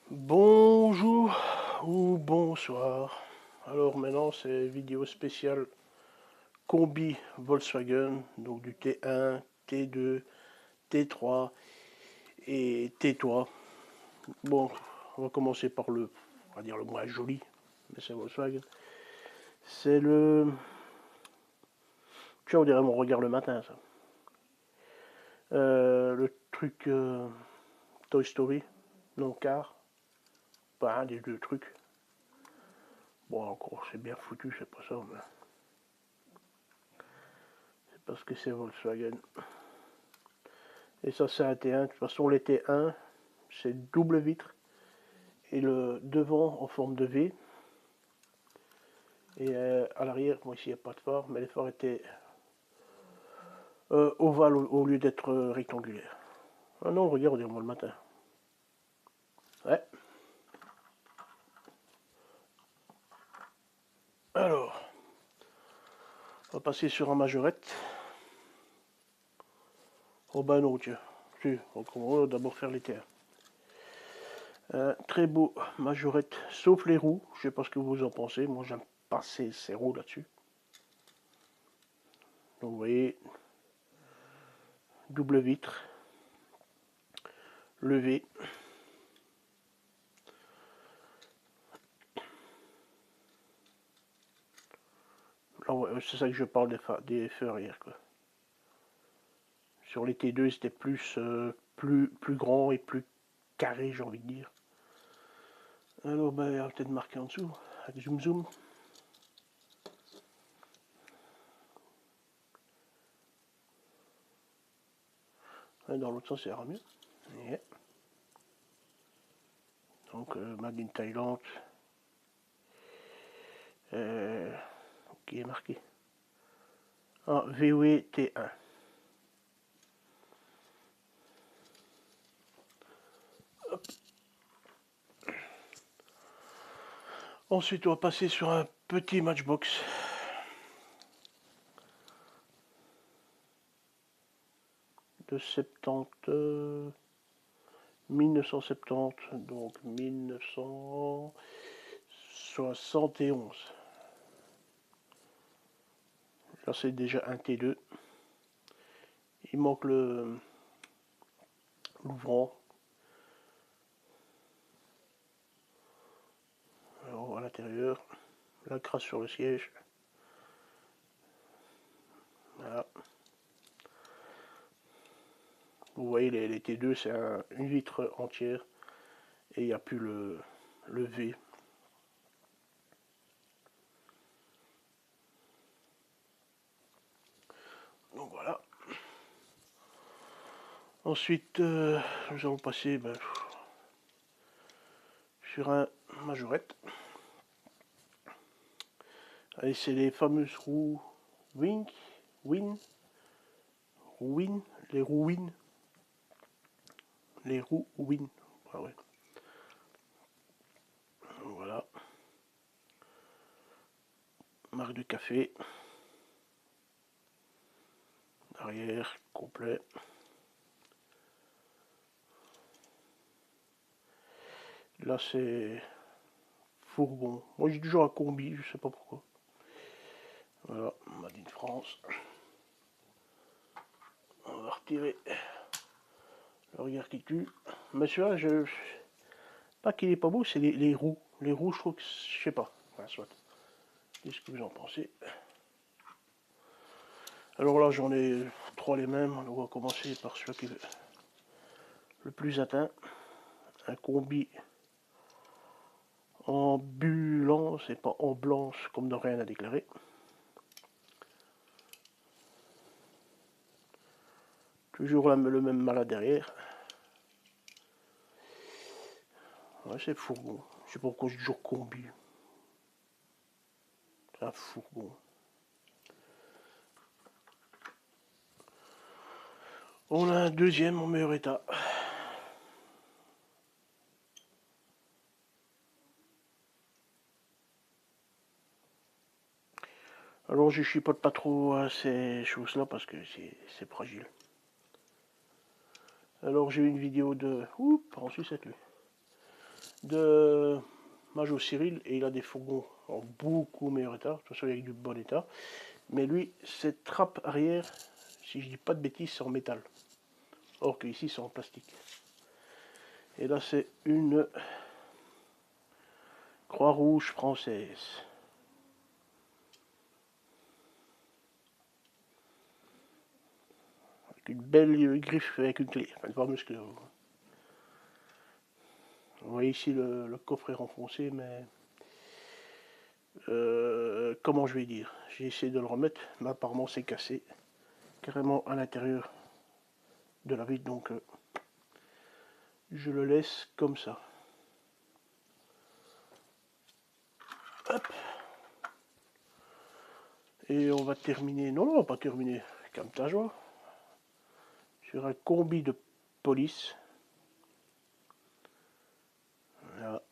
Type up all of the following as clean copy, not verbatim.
Bonjour ou bonsoir. Alors maintenant c'est vidéo spéciale combi Volkswagen, donc du T1, T2, T3 et T3. Bon, on va commencer par on va dire le moins joli, mais c'est Volkswagen. C'est le, tu vois, on dirait mon regard le matin ça. Le truc Toy Story, non car, pas un des deux trucs. Bon encore c'est bien foutu, c'est pas ça, mais c'est parce que c'est Volkswagen. Et ça c'est un T1. De toute façon les T1 c'est double vitre et le devant en forme de V. Et à l'arrière, moi ici il n'y a pas de phare, mais les phares étaient ovales au lieu d'être rectangulaires. Ah non, regarde, moi le matin. Ouais. Alors, on va passer sur un majorette. Oh bah non, tiens. Si, on va d'abord faire les T1. Très beau majorette, sauf les roues. Je sais pas ce que vous en pensez. Moi j'aime pas ces roues là-dessus. Donc vous voyez, double vitre, levé. C'est ça que je parle des feux arrière, quoi. Sur les T2 c'était plus grand et plus carré, j'ai envie de dire. Alors ben, il va peut-être marquer en dessous avec zoom zoom. Dans l'autre sens ça ira mieux. Yeah. Donc Made in Thaïlande, qui est marqué VOE T1. Hop. Ensuite on va passer sur un petit matchbox. De 1970, donc 1971. Là c'est déjà un T2. Il manque l'ouvrant. Alors à l'intérieur, la crasse sur le siège. Voilà. Vous voyez les T2 c'est une vitre entière et il n'y a plus le V. Donc voilà. Ensuite nous allons passer sur un majorette. Allez, c'est les fameuses roues Win, les roues Win. Les roues Win. Ah ouais. Voilà. Marque de café. Arrière complet. Là c'est fourgon. Moi j'ai toujours un combi, je sais pas pourquoi. Voilà, Made in France. On va retirer le regard qui tue. Mais celui-là, pas qu'il est pas beau, c'est les roues. Les roues, je trouve que, je sais pas. Enfin, soit. Qu'est-ce que vous en pensez? Alors là, j'en ai trois les mêmes. On va commencer par celui qui est le plus atteint. Un combi en bulan, c'est pas en blanche comme dans Rien à déclarer. Toujours le même malade derrière. Ouais, c'est fourgon. Je sais pas pourquoi j'ai toujours combi. C'est un fourgon. On a un deuxième en meilleur état. Alors je chipote pas trop à ces choses-là parce que c'est fragile. Alors j'ai une vidéo de... Oups, en sucette lui. de Majo Cyril, et il a des fourgons en beaucoup meilleur état, de toute façon avec du bon état. Mais lui, cette trappe arrière, si je dis pas de bêtises, c'est en métal. Or que ici c'est en plastique. Et là c'est une Croix-Rouge française. Avec une belle griffe avec une clé, enfin une fameuse clé. Vous voyez ici le coffre est renfoncé, mais comment je vais dire, j'ai essayé de le remettre, mais apparemment c'est cassé carrément à l'intérieur de la vitre, donc je le laisse comme ça. Hop. Et on va terminer, non, on va pas terminer, comme ta joie, sur un combi de police. Voilà.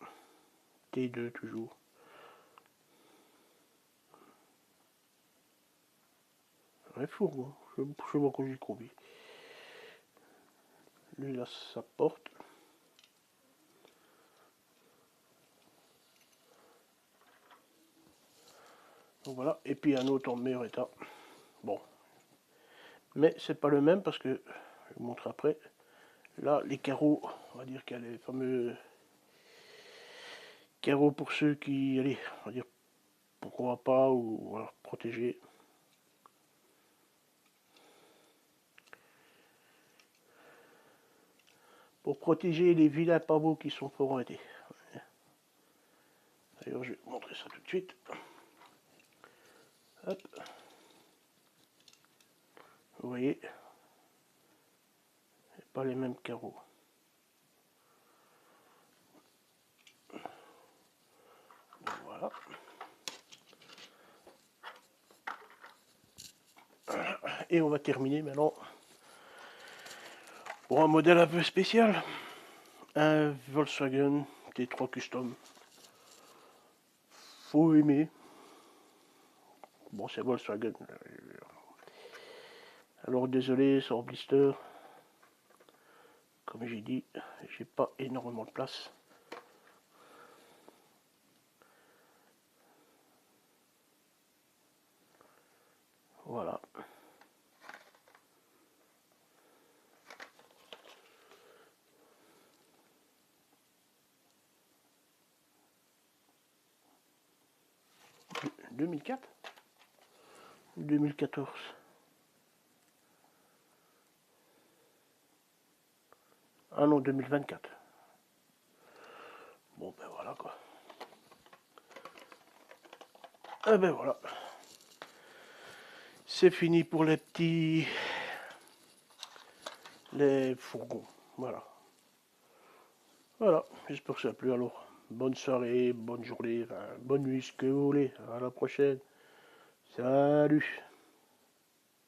T2 toujours. Ouais, fourgon, je sais pas quand j'ai combi. Lui là, ça porte. Donc voilà, et puis un autre en meilleur état. Bon, mais c'est pas le même parce que je vous montre après. Là, les carreaux, on va dire qu'il y a les fameux carreaux pour ceux qui, allez, on va dire pourquoi pas, ou voilà, protéger. Pour protéger les vilains pavots qui sont formatés. D'ailleurs, je vais vous montrer ça tout de suite. Hop. Vous voyez, pas les mêmes carreaux. Voilà. Et on va terminer maintenant pour un modèle un peu spécial. Un Volkswagen T3 Custom. Faut aimer. Bon, c'est Volkswagen. Alors désolé, c'est en blister. Comme j'ai dit, j'ai pas énormément de place. Voilà. « 2004 ? 2014 ? Ah non, 2024. Bon, ben voilà quoi. Ah ben voilà. C'est fini pour les petits... les fourgons. Voilà. Voilà, j'espère que ça a plu. Alors, bonne soirée, bonne journée, enfin, bonne nuit, ce que vous voulez. À la prochaine. Salut.